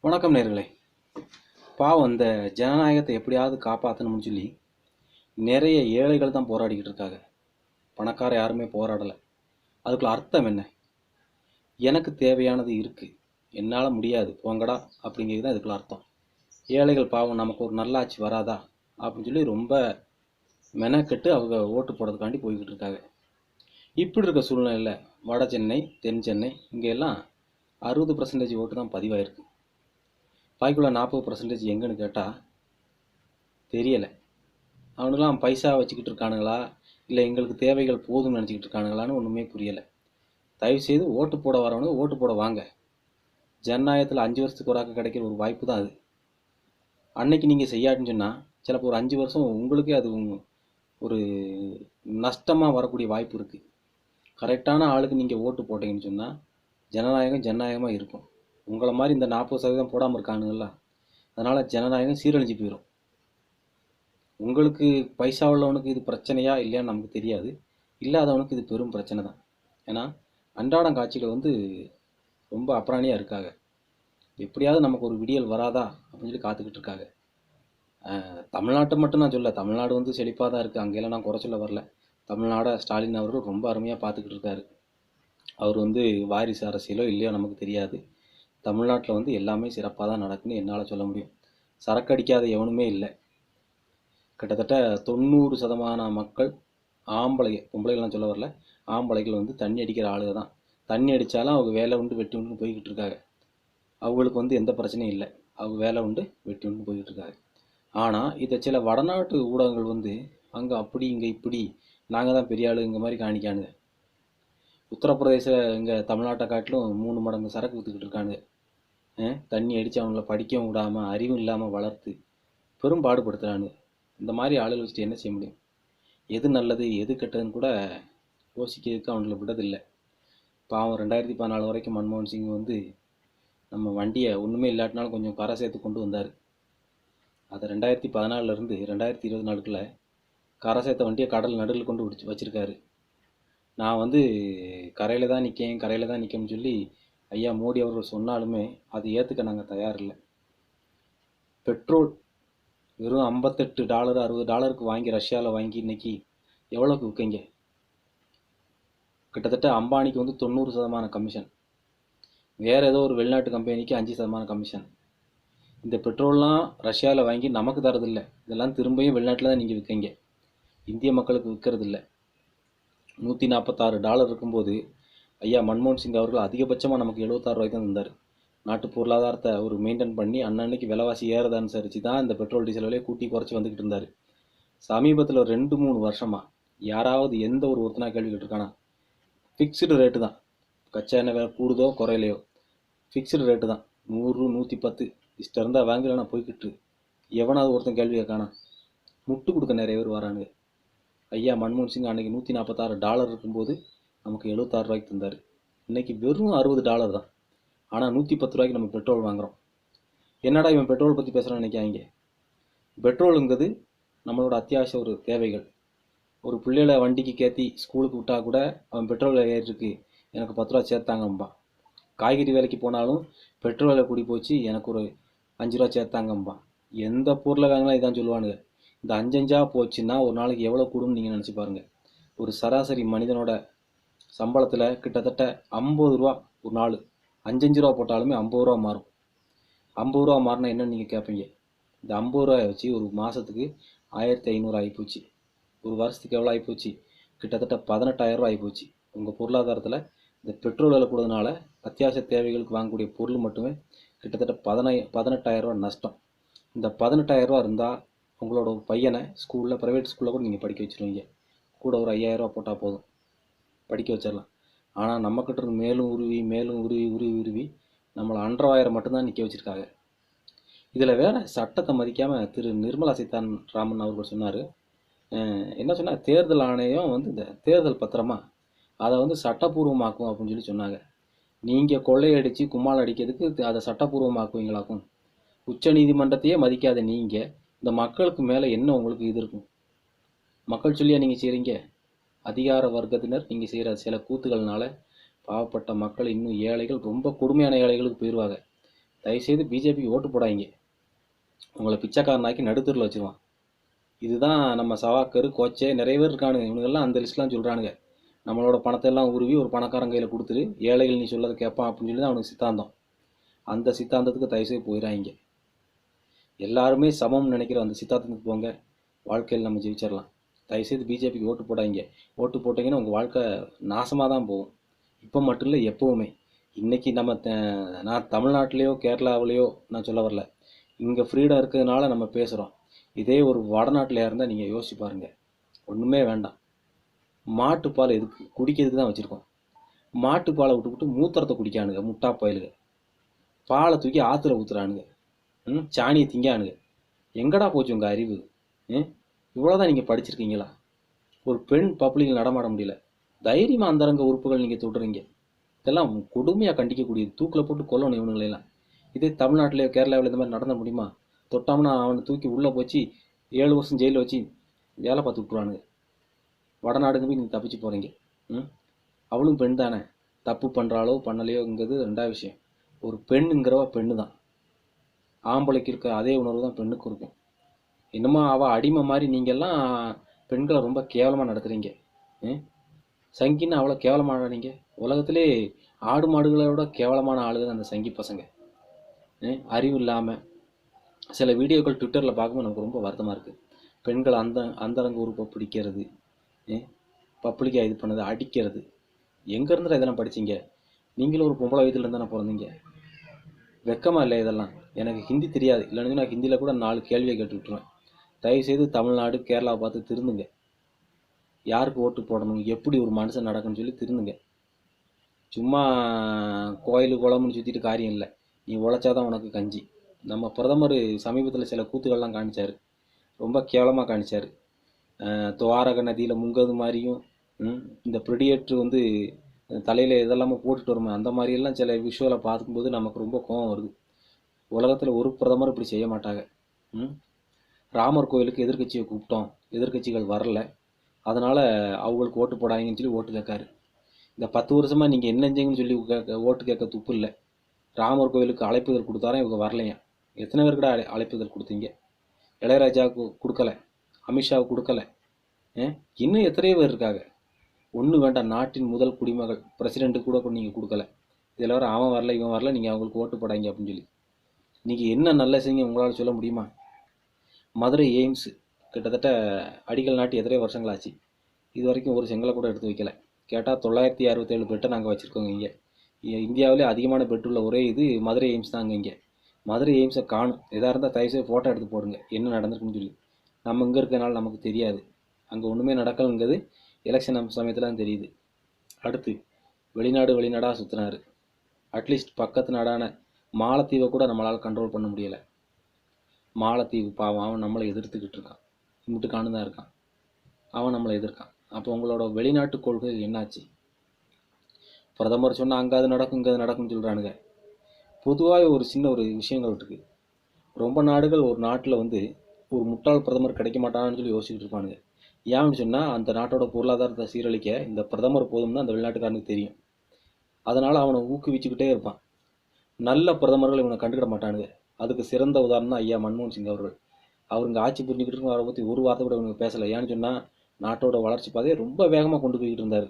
வணக்கம் நேர்களே. பாவம் இந்த ஜனநாயகத்தை எப்படியாவது காப்பாற்றணும்னு சொல்லி நிறைய ஏழைகள் தான் போராடிக்கிட்டு இருக்காங்க. பணக்கார யாருமே போராடலை. அதுக்குள்ள அர்த்தம் என்ன? எனக்கு தேவையானது இருக்குது, என்னால் முடியாது போங்கடா அப்படிங்கிறது தான் இதுக்குள்ள அர்த்தம். ஏழைகள் பாவம் நமக்கு ஒரு நல்லாட்சி வராதா அப்படின்னு சொல்லி ரொம்ப மெனக்கெட்டு அவங்க ஓட்டு போடுறதுக்காண்டி போய்கிட்டு இருக்காங்க. இப்படி இருக்க சூழ்நிலையில் வட சென்னை, தென் சென்னை இங்கெல்லாம் 60% ஓட்டு தான் பதிவாயிருக்கு. பாய்க்குள்ள 40% எங்கன்னு கேட்டால் தெரியலை. அவனுலாம் பைசா வச்சுக்கிட்டு இருக்கானுங்களா, இல்லை எங்களுக்கு தேவைகள் போதும்னு நினச்சிக்கிட்டு இருக்கானுங்களான்னு ஒன்றுமே புரியலை. தயவுசெய்து ஓட்டு போட வரவனுங்க ஓட்டு போட வாங்க. ஜனநாயகத்தில் 5 வருஷத்துக்கு ஒராக்க கிடைக்கிற ஒரு வாய்ப்பு தான் அது. அன்னைக்கு நீங்கள் செய்யாட்டுன்னு சொன்னால் சிலப்போ ஒரு 5 வருஷம் உங்களுக்கே அது ஒரு நஷ்டமாக வரக்கூடிய வாய்ப்பு இருக்குது. கரெக்டான ஆளுக்கு நீங்கள் ஓட்டு போட்டீங்கன்னு சொன்னால் ஜனநாயகம் ஜனநாயகமாக இருக்கும். உங்களை மாதிரி இந்த 40% போடாமல் இருக்கானுங்களா, அதனால் ஜனநாயகம் சீரழிஞ்சு போயிடும். உங்களுக்கு பைசா உள்ளவனுக்கு இது பிரச்சனையா இல்லையான்னு நமக்கு தெரியாது. இல்லாதவனுக்கு இது பெரும் பிரச்சனை தான். ஏன்னா அன்றாடம் காட்சிகள் ரொம்ப அப்ராணியாக இருக்காங்க. எப்படியாவது நமக்கு ஒரு விடியல் வராதா அப்படின்னு சொல்லி காத்துக்கிட்டு இருக்காங்க. தமிழ்நாட்டை மட்டும் நான் சொல்ல, தமிழ்நாடு செழிப்பாக தான் இருக்குது. அங்கெல்லாம் நான் குறை சொல்ல வரல. தமிழ்நாடை ஸ்டாலின் அவர்கள் ரொம்ப அருமையாக பார்த்துக்கிட்டு இருக்காரு. அவர் வாரிசு அரசியலோ இல்லையோ நமக்கு தெரியாது. தமிழ்நாட்டில் எல்லாமே சிறப்பாக தான் நடக்குன்னு என்னால் சொல்ல முடியும். சரக்கு அடிக்காத எவனுமே இல்லை. கிட்டத்தட்ட 90% மக்கள் ஆம்பளைங்க, பொம்பளைகள்லாம் சொல்ல வரல, ஆம்பளைகள் தண்ணி அடிக்கிற ஆளுக தான். தண்ணி அடித்தாலும் அவங்க வேலை உண்டு வெட்டி உண்டு போய்கிட்டு இருக்காங்க. அவங்களுக்கு எந்த பிரச்சனையும் இல்லை. அவங்க வேலை உண்டு வெட்டி உண்டு போய்கிட்டு இருக்காங்க. ஆனால் இதை சில வடநாட்டு ஊடகங்கள் அங்கே அப்படி இங்கே இப்படி நாங்கள் தான் பெரிய ஆளுங்க மாதிரி காணிக்கானுங்க. உத்தரப்பிரதேச இங்கே தமிழ்நாட்டை காட்டிலும் 3 மடங்கு சரக்கு விற்றுக்கிட்டு இருக்கானுங்க. தண்ணி அடித்து அவங்கள படிக்கவும் விடாமல் அறிவும் இல்லாமல் வளர்த்து பெரும் பாடுபடுத்துகிறானுங்க. இந்த மாதிரி ஆளுகள் வச்சுட்டு என்ன செய்ய முடியும்? எது நல்லது எது கெட்டதுன்னு கூட யோசிக்கிறதுக்கு அவங்கள விடதில்லை. பாவம் 2014 வரைக்கும் மன்மோகன் சிங் நம்ம வண்டியை ஒன்றுமே இல்லாட்டினாலும் கொஞ்சம் கரை சேர்த்து கொண்டு வந்தார். அதை 2014 2024 கரை சேர்த்த வண்டியை கடல் நடுவில் கொண்டு வச்சிருக்காரு. நான் கரையில் தான் நிற்கணும்னு சொல்லி ஐயா மோடி அவர்கள் சொன்னாலுமே அது ஏற்றுக்க நாங்கள் தயாரில்லை. பெட்ரோல் வெறும் $58 $60 வாங்கி ரஷ்யாவில் வாங்கி இன்னைக்கு எவ்வளோக்கு விற்கீங்க? கிட்டத்தட்ட அம்பானிக்கு 90% கமிஷன், வேறு ஏதோ ஒரு வெளிநாட்டு கம்பெனிக்கு 5% கமிஷன். இந்த பெட்ரோல்லாம் ரஷ்யாவில் வாங்கி நமக்கு தரதில்லை. இதெல்லாம் திரும்பியும் வெளிநாட்டில் தான் நீங்கள் விற்கீங்க, இந்திய மக்களுக்கு விற்கிறதில்ல. $146 இருக்கும்போது ஐயா மன்மோகன் சிங் அவர்கள் அதிகபட்சமாக நமக்கு $76 தான் தந்தார். நாட்டு பொருளாதாரத்தை ஒரு மெயின்டைன் பண்ணி அன்னன்னைக்கு விலைவாசி ஏறதை அனுசரித்து தான் இந்த பெட்ரோல் டீசல் விலையை கூட்டி குறைச்சி வந்துக்கிட்டு இருந்தார். சமீபத்தில் 2-3 வருஷமாக யாராவது எந்த ஒரு ஒருத்தனா கேள்வி கேட்டிருக்கானா? ஃபிக்ஸ்டு ரேட்டு தான். கச்சா எண்ணெய் விலை கூடுதோ குறையிலையோ ஃபிக்ஸ்டு ரேட்டு தான். 100 110 இஷ்டம் இருந்தால் வாங்கலைன்னா போய்கிட்டு எவனாவது ஒருத்தன் கேள்வி கேட்கானா? முட்டு கொடுக்க நிறைய பேர் வரானுங்க. ஐயா மன்மோகன் சிங் அன்றைக்கி $146 இருக்கும்போது நமக்கு $76 தந்தார். இன்றைக்கி வெறும் $60 தான். ஆனால் $110 நம்ம பெட்ரோல் வாங்குகிறோம். என்னடா இவன் பெட்ரோல் பற்றி பேசுகிறான்னு நினைக்காங்க. பெட்ரோலுங்கிறது நம்மளோட அத்தியாவசிய ஒரு தேவைகள். ஒரு பிள்ளைகளை வண்டிக்கு கேற்றி ஸ்கூலுக்கு விட்டால் கூட அவன் பெட்ரோல் ஏறிருக்கு, எனக்கு $10 சேர்த்தாங்கம்பா. காய்கறி வேலைக்கு போனாலும் பெட்ரோல் விலை கூடி போச்சு, எனக்கு ஒரு $5 சேர்த்தாங்கம்பா. எந்த பொருளை வாங்கினாலும் இதான் சொல்லுவானுங்க. இந்த 5 போச்சுன்னா ஒரு நாளைக்கு எவ்வளோ கூடும்னு நீங்கள் நினச்சி பாருங்கள். ஒரு சராசரி மனிதனோட சம்பளத்தில் கிட்டத்தட்ட $50 ஒரு நாள். $5 போட்டாலுமே $50 மாறும். $50 மாறினா என்னன்னு நீங்கள் கேட்பீங்க. இந்த $50 வச்சு ஒரு மாதத்துக்கு 1500 ஆகிப்போச்சு. ஒரு வருஷத்துக்கு எவ்வளோ ஆகிப்போச்சு? கிட்டத்தட்ட $18,000 ஆகிப்போச்சு. உங்கள் பொருளாதாரத்தில் இந்த பெட்ரோல் விலை கூடதுனால அத்தியாவசிய தேவைகளுக்கு வாங்கக்கூடிய பொருள் மட்டுமே கிட்டத்தட்ட $18,000 நஷ்டம். இந்த $18,000 இருந்தால் உங்களோட ஒரு பையனை ப்ரைவேட் ஸ்கூலில் கூட நீங்கள் படிக்க வச்சுருவீங்க. கூட ஒரு $5,000 போட்டால் போதும், படிக்க வச்சிடலாம். ஆனால் நம்மக்கிட்ட இருந்து மேலும் உருவி நம்மளை $1,200 மட்டும்தான் நிற்க வச்சுருக்காங்க. இதில் வேறு சட்டத்தை மதிக்காமல் திரு நிர்மலா சீதாராமன் அவர்கள் சொன்னார். என்ன சொன்னால், தேர்தல் ஆணையம் இந்த தேர்தல் பத்திரமா அதை சட்டப்பூர்வமாக்கும் அப்படின்னு சொல்லி சொன்னாங்க. நீங்கள் கொள்ளையடித்து கும்மால் அடிக்கிறதுக்கு அதை சட்டப்பூர்வமாக்குவீங்களாக்கும்? உச்ச நீதிமன்றத்தையே மதிக்காத நீங்கள் இந்த மக்களுக்கு மேலே என்ன உங்களுக்கு இது இருக்கும்? மக்கள் சொல்லியா நீங்கள் செய்கிறீங்க? அதிகார வர்க்கத்தினர் நீங்கள் செய்கிற சில கூத்துகள்னால பாவப்பட்ட மக்கள், இன்னும் ஏழைகள், ரொம்ப கொடுமையான ஏழைகளுக்கு போயிடுவாங்க. தயவுசெய்து பிஜேபிக்கு ஓட்டு போடாதீங்க. உங்களை பிச்சைக்காரனாக்கி நடுத்தூரில் வச்சுருவான். இதுதான் நம்ம சவாக்கர், கோச்சே, நிறைய பேர் இருக்கானுங்க. இவனுங்கெல்லாம் அந்த லிஸ்ட்லாம் சொல்கிறானுங்க. நம்மளோட பணத்தை எல்லாம் உருவி ஒரு பணக்காரன் கையில் கொடுத்துரு, ஏழைகள் நீ சொல்லதை கேட்பான் அப்படின்னு சொல்லி தான் அவனுக்கு சித்தாந்தம். அந்த சித்தாந்தத்துக்கு தயவுசெய்து போயிடாங்க. எல்லாருமே சமம்னு நினைக்கிற அந்த சித்தாந்தத்துக்கு போங்க, வாழ்க்கையில் நம்ம ஜெயிச்சிடலாம். தயவுசெய்து பிஜேபிக்கு ஓட்டு போடாதீங்க. ஓட்டு போட்டிங்கன்னா உங்கள் வாழ்க்கை நாசமாக தான் போகும். இப்போ மட்டும் இல்லை, எப்போவுமே. இன்றைக்கி நான் தமிழ்நாட்டிலையோ கேரளாவிலையோ நான் சொல்ல வரல, இங்கே ஃப்ரீடம் இருக்கிறதுனால நம்ம பேசுகிறோம். இதே ஒரு வடநாட்டில் இருந்தால் நீங்கள் யோசிச்சு பாருங்கள், ஒன்றுமே வேண்டாம். மாட்டுப்பால் எதுக்கு? குடிக்கிறதுக்கு தான் வச்சுருக்கோம். மாட்டுப்பாலை விட்டுவிட்டு மூத்திரத்தை குடிக்கானுங்க முட்டா பயலுங்க. பாலை தூக்கி ஆற்றுல ஊற்றுறானுங்க. சாணியை திங்கானுங்க. எங்கடா போச்சு உங்கள் அறிவு? இவ்வளோதான் நீங்கள் படிச்சிருக்கீங்களா? ஒரு பெண் பப்ளிக்கில் நடமாட முடியல, தைரியமாக அந்தரங்க உறுப்புகள் நீங்கள் தொடுறீங்க. இதெல்லாம் கொடுமையாக கண்டிக்கக்கூடியது. தூக்கில் போட்டு கொல்லணும் இவனுங்களெல்லாம். இதே தமிழ்நாட்டிலேயோ கேரளாவில் இந்த மாதிரி நடந்த முடியுமா? தொட்டாமனா அவனை தூக்கி உள்ளே போச்சு 7 வருஷம் ஜெயிலில் வச்சு வேலை பார்த்து விட்ருவானுங்க. வடநாடுக்கு போய் நீங்கள் தப்பிச்சு போகிறீங்க. அவளும் பெண் தானே, தப்பு பண்ணுறாளோ பண்ணலையோங்கிறது ரெண்டாவது விஷயம். ஒரு பெண்ணுங்கிறவ பெண்ணு தான். ஆம்பளைக்கு இருக்க அதே உணர்வு தான் பெண்ணுக்கும் இருக்கும். இன்னமும் அவள் அடிமை மாதிரி நீங்கள்லாம் பெண்களை ரொம்ப கேவலமாக நடத்துகிறீங்க. சங்கின்னு அவ்வளோ கேவலமாக ஆடுறீங்க. உலகத்திலே ஆடு மாடுகளோட கேவலமான ஆளுகள் அந்த சங்கி பசங்க. அறிவு இல்லாமல் சில வீடியோக்கள் ட்விட்டரில் பார்க்கும்போது நமக்கு ரொம்ப வருத்தமாக இருக்குது. பெண்கள் அந்தரங்க உறுப்பை பிடிக்கிறது, பப்ளிக்காக இது பண்ணது, அடிக்கிறது. எங்கேருந்து இதெல்லாம் படிச்சிங்க? நீங்களும் ஒரு பொம்பளை வயதில் தானே பிறந்தீங்க. வெக்கமாக இல்லை இதெல்லாம்? எனக்கு ஹிந்தி தெரியாது, இல்லைன்னு நான் ஹிந்தியில் கூட 4 கேள்வியை கேட்டு விட்டுருவேன். தயவுசெய்து தமிழ்நாடு கேரளாவை பார்த்து திருந்துங்க. யாருக்கு ஓட்டு போடணும், எப்படி ஒரு மனுஷன் நடக்குன்னு சொல்லி திருந்துங்க. சும்மா கோயில் குளம்னு சுற்றிட்டு காரியம் இல்லை. நீ உழைச்சாதான் உனக்கு கஞ்சி. நம்ம பிரதமர் சமீபத்தில் சில கூத்துக்கள்லாம் காணிச்சார். ரொம்ப கேவலமாக காணிச்சார். துவாரக நதியில் முங்கிறது மாதிரியும், இந்த ப்ரிடியேட்ரு தலையில் இதெல்லாமே போட்டுட்டு வருமே, அந்த மாதிரியெல்லாம் சில விஷுவலை பார்க்கும்போது நமக்கு ரொம்ப கோபம் வருது. உலகத்தில் ஒரு பிரதமர் இப்படி செய்ய மாட்டாங்க. ராமர் கோயிலுக்கு எதிர்கட்சியை கூப்பிட்டோம், எதிர்கட்சிகள் வரல, அதனால் அவங்களுக்கு ஓட்டு போடாதீங்கன்னு சொல்லி ஓட்டு கேட்காரு. இந்த 10 வருஷமாக நீங்கள் என்ன செஞ்சீங்கன்னு சொல்லி ஓட்டு கேட்க துப்பு இல்லை. ராமர் கோயிலுக்கு அழைப்புதல் கொடுத்தாரன், இவங்க வரலையா? எத்தனை பேருக்கிட்ட அழைப்புதல் கொடுத்தீங்க? இளையராஜாவுக்கு கொடுக்கல, அமித்ஷாவுக்கு கொடுக்கல. இன்னும் எத்தனையோ பேர் இருக்காங்க. ஒன்று வேண்டாம், நாட்டின் முதல் குடிமகள் பிரசிடெண்ட்டு கூட நீங்கள் கொடுக்கல. இதில் வர அவன் வரல இவன் வரல, நீங்கள் அவங்களுக்கு ஓட்டு போடாங்க அப்படின்னு சொல்லி நீங்கள் என்ன நல்ல செய்யுங்க உங்களால் சொல்ல முடியுமா? மதுரை எய்ம்ஸ் கிட்டத்தட்ட அடிக்கல் நாட்டி எத்தனையோ வருஷங்களாச்சு. இது வரைக்கும் ஒரு செங்கலை கூட எடுத்து வைக்கல. கேட்டால் 967 பெட்டை நாங்கள் வச்சுருக்கோங்க. இங்கே இந்தியாவிலே அதிகமான பெட்டுள்ள ஒரே இது மதுரை எய்ம்ஸ் தாங்க. இங்கே மதுரை எய்ம்ஸை காணும். எதாக இருந்தால் தயவுசெய்து ஃபோட்டோ எடுத்து போடுங்க, என்ன நடந்திருக்குன்னு சொல்லி. நம்ம இங்கே இருக்கிறனால நமக்கு தெரியாது. அங்கே ஒன்றுமே நடக்கலைங்கிறது எலெக்ஷன் சமயத்தில் தான் தெரியுது. அடுத்து வெளிநாடாக சுற்றினார். அட்லீஸ்ட் பக்கத்து நாடான மாலத்தீவை கூட நம்மளால் கண்ட்ரோல் பண்ண முடியலை. மாலத்தீவு பாவம், அவன் நம்மளை எதிர்த்துக்கிட்டு இருக்கான். இங்கிட்டுக்கானு தான் இருக்கான், அவன் நம்மளை எதிர்க்கான். அப்போ உங்களோட வெளிநாட்டு கொள்கை என்னாச்சு? பிரதமர் சொன்னால் அங்கே அது நடக்கும் இங்கே அது நடக்கும்னு சொல்கிறானுங்க. பொதுவாக ஒரு சின்ன விஷயங்கள் இருக்குது. ரொம்ப நாடுகள் ஒரு நாட்டில் ஒரு முட்டாள் பிரதமர் கிடைக்க மாட்டான்னு சொல்லி யோசிச்சுட்டு இருப்பானுங்க. ஏன்னு சொன்னால் அந்த நாட்டோட பொருளாதாரத்தை சீரழிக்க இந்த பிரதமர் போதும்னு அந்த வெளிநாட்டுக்காரனுக்கு தெரியும். அதனால் அவனை ஊக்குவிச்சுக்கிட்டே இருப்பான். நல்ல பிரதமர்கள் இவனை கண்டுக்கிட மாட்டானுங்க. அதுக்கு சிறந்த உதாரணம் தான் ஐயா மன்மோகன் சிங் அவர்கள். அவருங்க ஆட்சி புரிஞ்சுக்கிட்டு அவரை பற்றி ஒரு வார்த்தை கூட இவனுக்கு பேசலை. ஏன்னு சொன்னால் நாட்டோட வளர்ச்சி பாதையை ரொம்ப வேகமாக கொண்டு போய்கிட்டு இருந்தார்.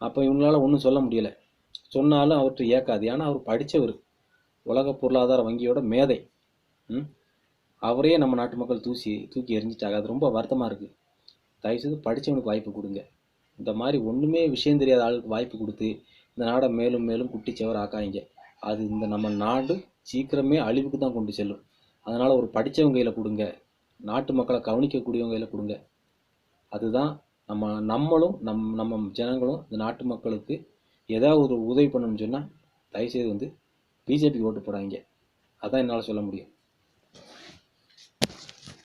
அப்போ இவங்களால் ஒன்றும் சொல்ல முடியலை. சொன்னாலும் அவர்கிட்ட ஏற்காது. ஏன்னா அவர் படித்தவர், உலக பொருளாதார வங்கியோட மேதை. அவரே நம்ம நாட்டு மக்கள் தூக்கி எறிஞ்சிட்டாங்க. அது ரொம்ப வருத்தமாக இருக்குது. தயவுசெய்து படித்தவனுக்கு வாய்ப்பு கொடுங்க. இந்த மாதிரி ஒன்றுமே விஷயம் தெரியாத ஆளுக்கு வாய்ப்பு கொடுத்து இந்த நாடை மேலும் மேலும் குட்டிச்சவர் ஆக்காதீங்க. அது இந்த நம்ம நாடு சீக்கிரமே அழிவுக்கு தான் கொண்டு செல்லும். அதனால் ஒரு படித்தவங்க கையில் கொடுங்க, நாட்டு மக்களை கவனிக்கக்கூடியவங்க கையில் கொடுங்க. அதுதான் நம்மளும் நம்ம ஜனங்களும் இந்த நாட்டு மக்களுக்கு ஏதாவது ஒரு உதவி பண்ணணும்னு சொன்னால் தயவுசெய்து பிஜேபி ஓட்டு போடாதீங்க. அதான் என்னால் சொல்ல முடியும்.